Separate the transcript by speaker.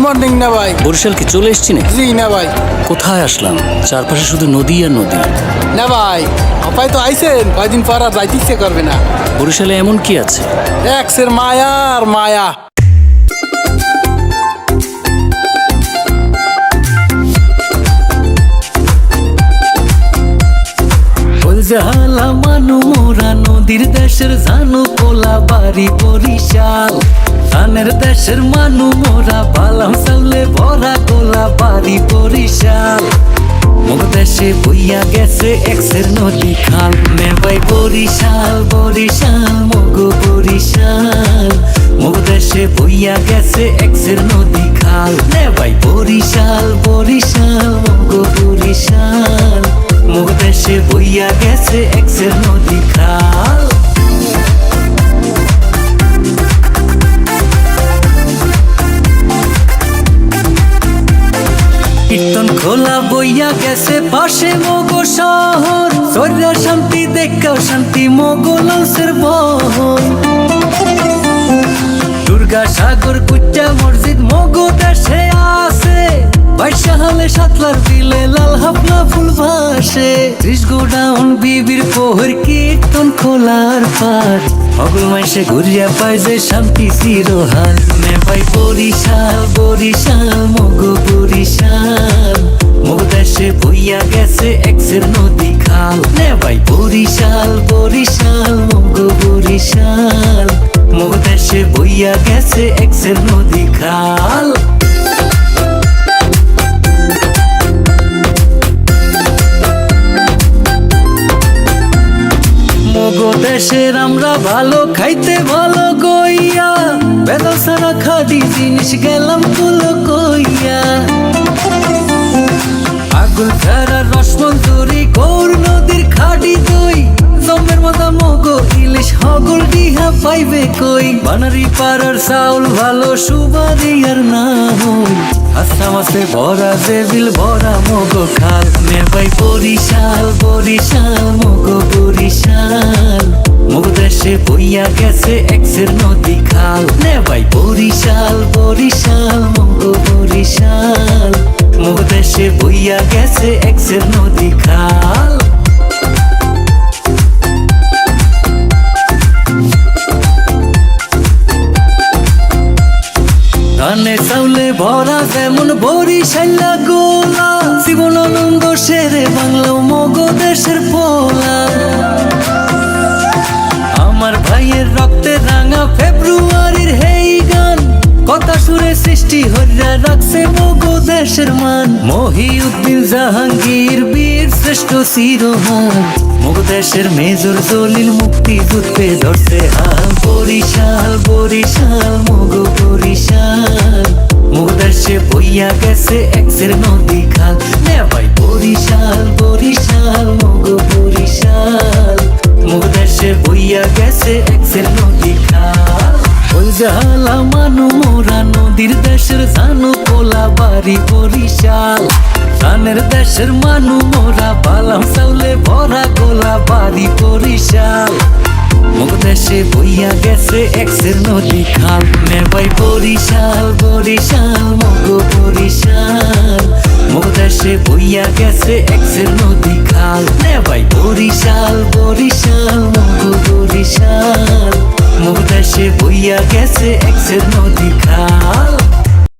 Speaker 1: Morning না ভাই।
Speaker 2: বরিশাল কি চলে এসছি না?
Speaker 1: জি না ভাই।
Speaker 2: কোথায় আসলাম? চারপাশে শুধু নদী আর নদী।
Speaker 1: না ভাই, অপাই তো আইছেন, কয়দিন পর আর যাইতে ইচ্ছে করবে না।
Speaker 2: বরিশালে এমন কি আছে?
Speaker 1: এক্সের মায়া আর মায়া।
Speaker 2: জালা মানু মোরা নদীর দেশের জানু পোলা বাড়ি বরিশাল। ধানের দেশের মানু মোরা বালাম চাউলে ভরা গোলা বাড়ি বরিশাল। মোর দেশে বইয়া গেছে এক্সের নদী খাল। মে ভাই বরিশাল বরিশাল মগো বরিশাল। মোর দেশে বইয়া গেছে এক্সের নদী খাল। নে ভাই বরিশাল বরিশাল মগো বরিশাল। মোর দেশে বইয়া গেছে এক্সের নদী খাল। কীর্তন খোলা বইয়া গেছে পাশে মগো শহর। শরীর শান্তি দেখাও শান্তি মগো লঞ্চের বহর। দুর্গা সাগর কুচ্চা মসজিদ মগো দেশে আছে। বাইশাহালে সাতলার দিলে লাল হাফলা ফুল ভাসে। 30 গোডাউন বিবির পোহর কীর্তন খোলার পার। মগল মাইসে ঘুরিয়া পায় যে শান্তি চিরহাল। মে ভাই বরিশাল বরিশাল মগো বরিশাল। মোর দেশে বইয়া গেছে এক্সের নদী খাল। নে ভাই বরিশাল বরিশাল মগো বরিশাল। মোর দেশে বইয়া গেছে এক্সের নদী খাল। মগো দেশের আমরা ভালো খাইতে ভালো গইয়া। বেদা সারা খাদি জিনিস গেলাম কুলো কইয়া। আগুল ফেরার রসমঞ্জুরি গৌর নদীর খাডি দই। জমের মাথা মগো ইলিশ হগল ডিহা পাইবে কই। বানারি পাড়ার চাউল ভালো সুবাদি আর না হই। আসামাসে ভরা জেবিল ভরা মগো খাল। মে ভাই বরিশাল বরিশাল মগো বরিশাল। মোর দেশে বইয়া গেছে এক্সের নদী খাল। নে ভাই বরিশাল বরিশাল মগো বরিশাল। মোর দেশে বইয়া গেছে এক্সের নদী খাল। ধানে চাউলে ভরা যেমন বরিশাল্লা গোলা। জীবনানন্দ শেরে বাংলা মগো দেশের পোলা। আমার ভাইয়ের রক্তে রাঙা ফেব্রুয়ারির হেই গান। কথা সুরে সৃষ্টি হইয়া রাখছে মগো দেশের মান। মহিউদ্দিন জাহাঙ্গীর বীর শ্রেষ্ঠ শিরোহান। মগো দেশের মেজর জলিল মুক্তি যুদ্ধে ধরছে হাল। বরিশাল বরিশাল মগো বরিশাল। মোর দেশে বইয়া গেছে এক্সের নদী খাল। নে ভাই বরিশাল বরিশাল মগো বরিশাল। মোর দেশে বইয়া গেছে এক্সের নদী খাল। ওই জালা মানু মোরা নদীর দেশের জানু পোলা বাড়ি বরিশাল। ধানের দেশের মানু মোরা বালাম চাউলে ভরা গোলা বাড়ি বরিশাল। মোর দেশে বইয়া গেছে এক্সের নদী খাল। মে ভাই বরিশাল বরিশাল মগো বরিশাল। মোর দেশে বইয়া গেছে এক্সের নদী খাল। নে ভাই বরিশাল বরিশাল মগো বরিশাল। মোর দেশে বইয়া গেছে এক্সের নদী খাল।